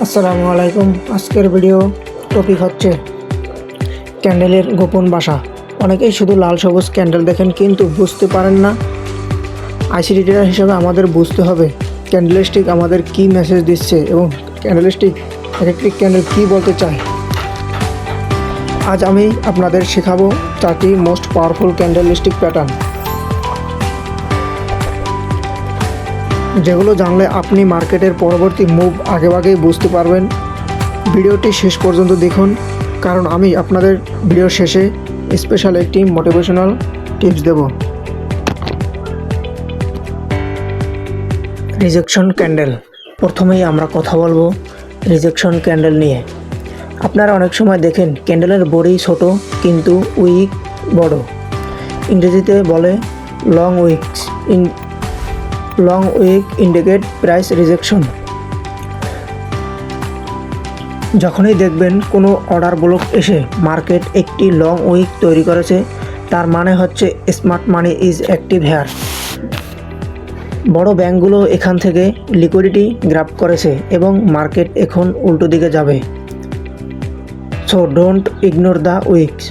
আসসালামু আলাইকুম। আজকের ভিডিও টপিক হচ্ছে ক্যান্ডেলের গোপন বাসা। অনেকেই শুধু লাল সবুজ ক্যান্ডেল দেখেন কিন্তু বুঝতে পারেন না। আইসিটি ট্রেডার হিসেবে আমাদের বুঝতে হবে ক্যান্ডেলস্টিক আমাদের কী মেসেজ দিচ্ছে এবং ক্যান্ডেলস্টিক এক একটি ক্যান্ডেল কী বলতে চায়। আজ আমি আপনাদের শেখাবো 4টি মোস্ট পাওয়ারফুল ক্যান্ডেলস্টিক প্যাটার্ন, যেগুলো জানলে আপনি মার্কেটের পরবর্তী মুভ আগেভাগেই বুঝতে পারবেন। ভিডিওটি শেষ পর্যন্ত দেখুন, কারণ আমি আপনাদের ভিডিওর শেষে স্পেশাল একটি মোটিভেশনাল টিপস দেব। Rejection candle. প্রথমেই আমরা কথা বলবো রিজেকশন ক্যান্ডেল নিয়ে। আপনারা অনেক সময় দেখেন ক্যান্ডেলের বডি ছোট কিন্তু উইক বড়। ইংরেজিতে বলে long wicks. Long wick indicate price rejection. যখনই দেখবেন কোনো অর্ডার ব্লক এসে মার্কেট একটি লং উইক তৈরি করেছে, তার মানে হচ্ছে smart money is active here. বড় ব্যাংকগুলো এখান থেকে লিকুইডিটি গ্র্যাব করেছে এবং মার্কেট এখন উল্টো দিকে যাবে। So don't ignore the weeks.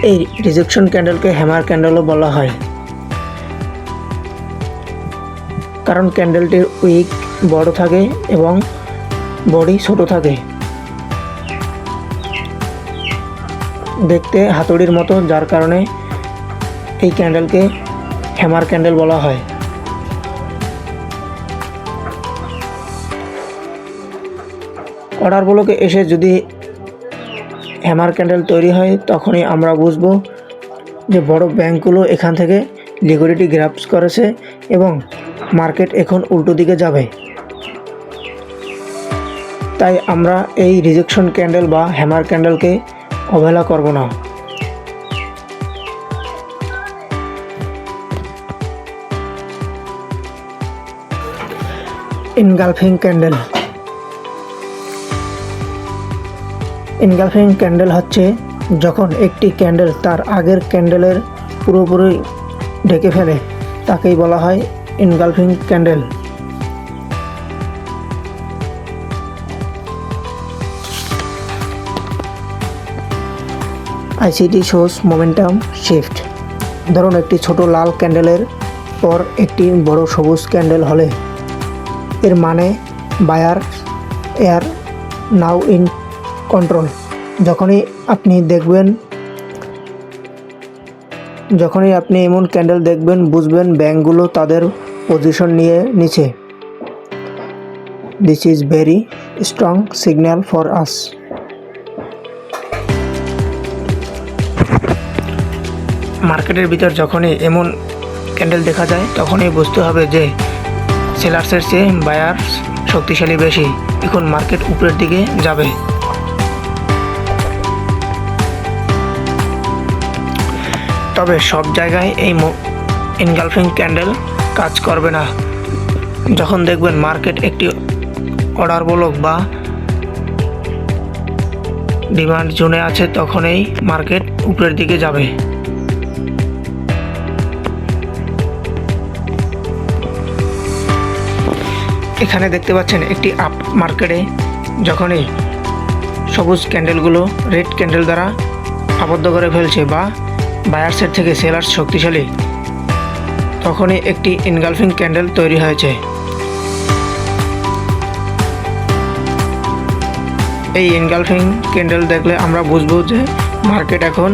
এই রিজেকশন ক্যান্ডেলকে হ্যামার ক্যান্ডেলও বলা হয়, কারণ ক্যান্ডেলটির উইক বড় থাকে এবং বডি ছোট থাকে, দেখতে হাতুড়ির মতো, যার কারণে এই ক্যান্ডেলকে হ্যামার ক্যান্ডেল বলা হয়। অর্ডার ব্লকে এসে যদি হ্যামার ক্যান্ডেল তৈরি হয়, তখনই আমরা বুঝবো যে বড় ব্যাংকগুলো এখান থেকে লিকুইডিটি গ্র্যাবস করেছে এবং মার্কেট এখন উল্টো দিকে যাবে। তাই আমরা এই রিজেকশন ক্যান্ডেল বা হ্যামার ক্যান্ডেলকে অবহেলা করব না। Engulfing candle. ইনগালফিং ক্যান্ডেল হচ্ছে যখন একটি ক্যান্ডেল তার আগের ক্যান্ডেলের পুরোপুরি ঢেকে ফেলে, তাকেই বলা হয় engulfing candle. ICT shows momentum shift. ধরুন একটি ছোট লাল ক্যান্ডেলের পর একটি বড় সবুজ ক্যান্ডেল হলে এর মানে buyer are now in control. যখনই আপনি এমন ক্যান্ডেল দেখবেন, বুঝবেন ব্যাংকগুলো তাদের পজিশন নিয়ে নিচ্ছে। This is very strong signal for us. মার্কেটের ভিতর যখনই এমন ক্যান্ডেল দেখা যায়, তখনই বুঝতে হবে যে সেলার্সের চেয়ে বায়ার্স শক্তিশালী বেশি, এখন মার্কেট উপরের দিকে যাবে। তবে সব জায়গায় এই ইনগালফিং ক্যান্ডেল কাজ করবে না। যখন দেখবেন মার্কেট একটি অর্ডার ব্লক বা ডিমান্ড জোনে আছে, তখনই মার্কেট উপরের দিকে যাবে। এখানে দেখতে পাচ্ছেন একটি আপ মার্কেটে যখনই সবুজ ক্যান্ডেলগুলো রেড ক্যান্ডেল দ্বারা আবদ্ধ করে ফেলছে বা বায়ার্সের থেকে সেলার্স শক্তিশালী, তখনই একটি ইনগালফিং ক্যান্ডেল তৈরি হয়েছে। এই ইনগালফিং ক্যান্ডেল দেখলে আমরা বুঝবো যে মার্কেট এখন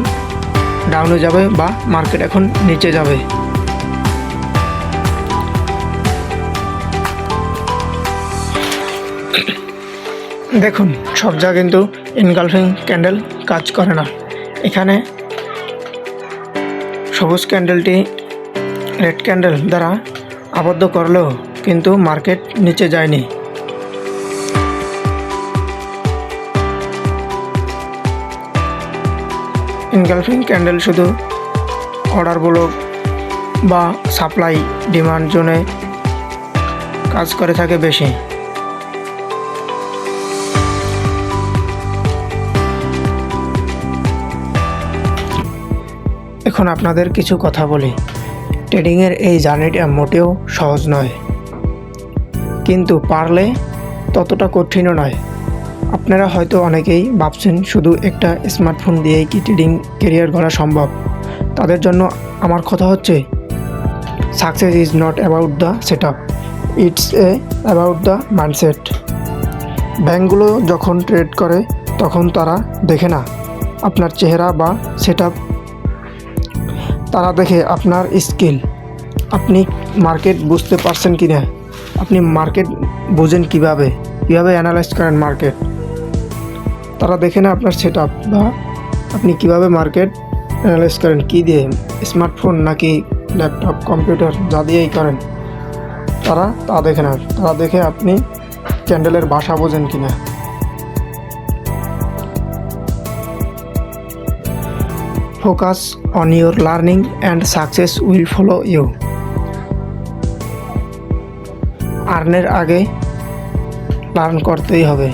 ডাউনে যাবে বা মার্কেট এখন নিচে যাবে। দেখুন, সব জায়গায় কিন্তু ইনগালফিং ক্যান্ডেল কাজ করে না। এখানে সবুজ ক্যান্ডেলটি রেড ক্যান্ডেল দ্বারা আবদ্ধ করলেও কিন্তু মার্কেট নিচে যায়নি। ইনগালফিং ক্যান্ডেল শুধু অর্ডার ব্লক বা সাপ্লাই ডিমান্ড জোনে কাজ করে থাকে বেশি। এখন আপনাদের কিছু কথা বলি। ট্রেডিংয়ের এই জার্নিটা মোটেও সহজ নয়, কিন্তু পারলে ততটা কঠিনও নয়। আপনারা হয়তো অনেকেই ভাবছেন শুধু একটা স্মার্টফোন দিয়েই কি ট্রেডিং ক্যারিয়ার গড়া সম্ভব। তাদের জন্য আমার কথা হচ্ছে, success is not about the set up, it's about the mindset. ব্যাংকগুলো যখন ট্রেড করে তখন তারা দেখে না আপনার চেহারা বা সেট আপ, তারা দেখে আপনার স্কিল। আপনি মার্কেট বুঝতে পারছেন কি না, আপনি মার্কেট বোঝেন কীভাবে অ্যানালাইজ করেন মার্কেট। তারা দেখে না আপনার সেট আপ বা আপনি কিভাবে মার্কেট অ্যানালাইজ করেন, কী দিয়ে, স্মার্টফোন নাকি ল্যাপটপ, কম্পিউটার, যা দিয়েই করেন। তারা তা দেখে না, তারা দেখে আপনি ক্যান্ডেলের ভাষা বোঝেন কি না। Focus on your learning and success will follow you. আর্নের আগে লার্ন করতেই হবে,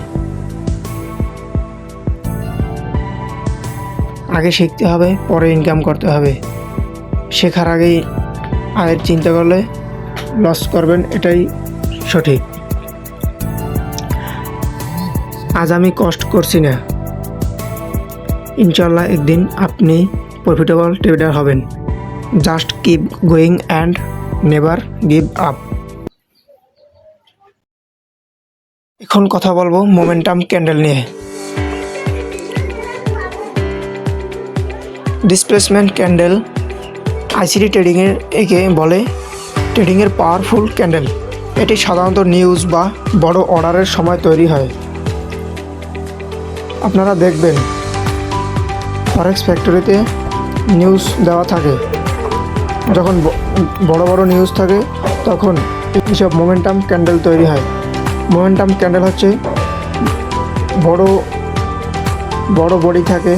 আগে শিখতে হবে, পরে ইনকাম করতে হবে। শেখার আগেই আয়ের চিন্তা করলে লস করবেন, এটাই সঠিক। আজ আমি কষ্ট করছি না, ইনশাল্লাহ একদিন আপনি প্রফিটেবল ট্রেডার হবেন। Just keep going and never give up. এখন কথা বলবো মোমেন্টাম ক্যান্ডেল নিয়ে। ডিসপ্লেসমেন্ট ক্যান্ডেল আইসিটি ট্রেডিংয়ের একে বলে ট্রেডিংয়ের পাওয়ারফুল ক্যান্ডেল। এটি সাধারণত নিউজ বা বড় অর্ডারের সময় তৈরি হয়। আপনারা দেখবেন ফরেক্স ফ্যাক্টরিতে নিউজ দেওয়া থাকে, যখন বড় বড় নিউজ থাকে তখন এইসব মোমেন্টাম ক্যান্ডেল তৈরি হয়। মোমেন্টাম ক্যান্ডেল হচ্ছে বড় বডি থাকে,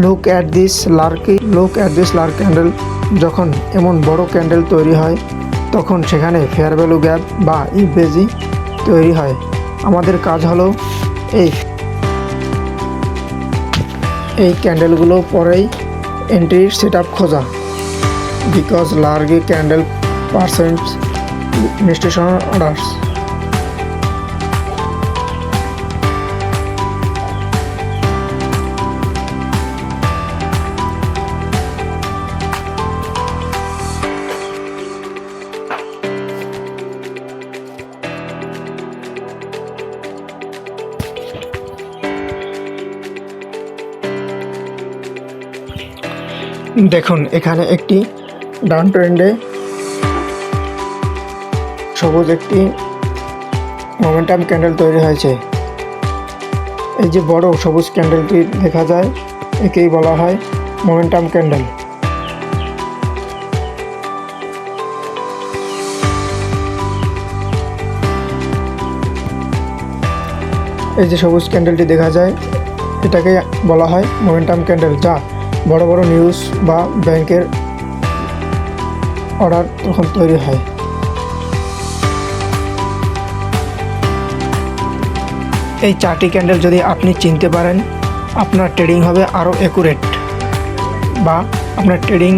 look at this Lark candle. যখন এমন বড় ক্যান্ডেল তৈরি হয় তখন সেখানে ফেয়ার ভ্যালু গ্যাপ বা ইফবেজি তৈরি হয়। আমাদের কাজ হলো এই ক্যান্ডেলগুলো পরেই এন্ট্রির সেট আপ খোঁজা। Because large candle represents institution orders. দেখুন এখানে একটি ডাউন ট্রেন্ডে সবুজ একটি মোমেন্টাম ক্যান্ডেল তৈরি হয়েছে। এই যে বড় সবুজ ক্যান্ডেলটি দেখা যায়, একেই বলা হয় মোমেন্টাম ক্যান্ডেল। এই যে সবুজ ক্যান্ডেলটি দেখা যায়, এটাকে বলা হয় মোমেন্টাম ক্যান্ডেল, যা বড় বড় নিউজ বা ব্যাংকের অর্ডার তখন তৈরি হয়। এই চারটি ক্যান্ডেল যদি আপনি চিনতে পারেন, আপনার ট্রেডিং হবে আরও অ্যাকুরেট, বা আপনার ট্রেডিং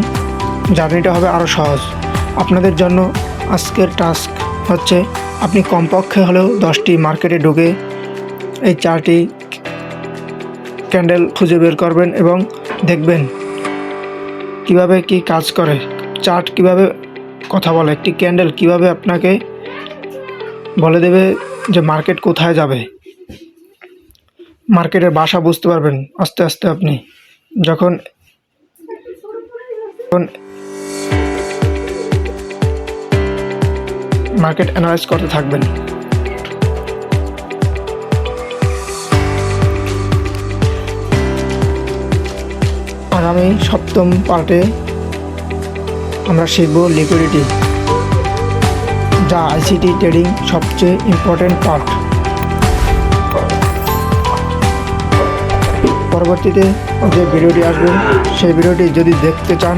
জার্নিটা হবে আরও সহজ। আপনাদের জন্য আজকের টাস্ক হচ্ছে, আপনি কমপক্ষে হলেও 10টি মার্কেটে ঢুকে এই চারটি ক্যান্ডেল খুঁজে বের করবেন এবং দেখবেন কিভাবে কি কাজ করে, চার্ট কিভাবে কথা বলে, একটি ক্যান্ডেল কিভাবে আপনাকে বলে দেবে যে মার্কেট কোথায় যাবে। মার্কেটের ভাষা বুঝতে পারবেন আস্তে আস্তে আপনি যখন মার্কেট অ্যানালাইজ করতে থাকবেন। আগামী সপ্তম পার্টে আমরা শিখব লিকুইডিটি, যা আইসিটি ট্রেডিং সবচেয়ে ইম্পর্টেন্ট পার্ট। পরবর্তীতে যে ভিডিওটি আসবে সেই ভিডিওটি যদি দেখতে চান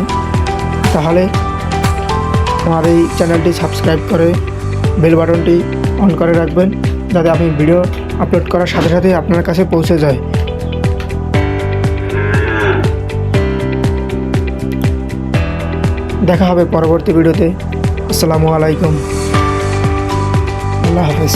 তাহলে আমার এই চ্যানেলটি সাবস্ক্রাইব করে বেল বাটনটি অন করে রাখবেন, যাতে আমি ভিডিও আপলোড করার সাথে সাথে আপনার কাছে পৌঁছে যায়। দেখা হবে পরবর্তী ভিডিওতে। আসসালামু আলাইকুম, আল্লাহ হাফেজ।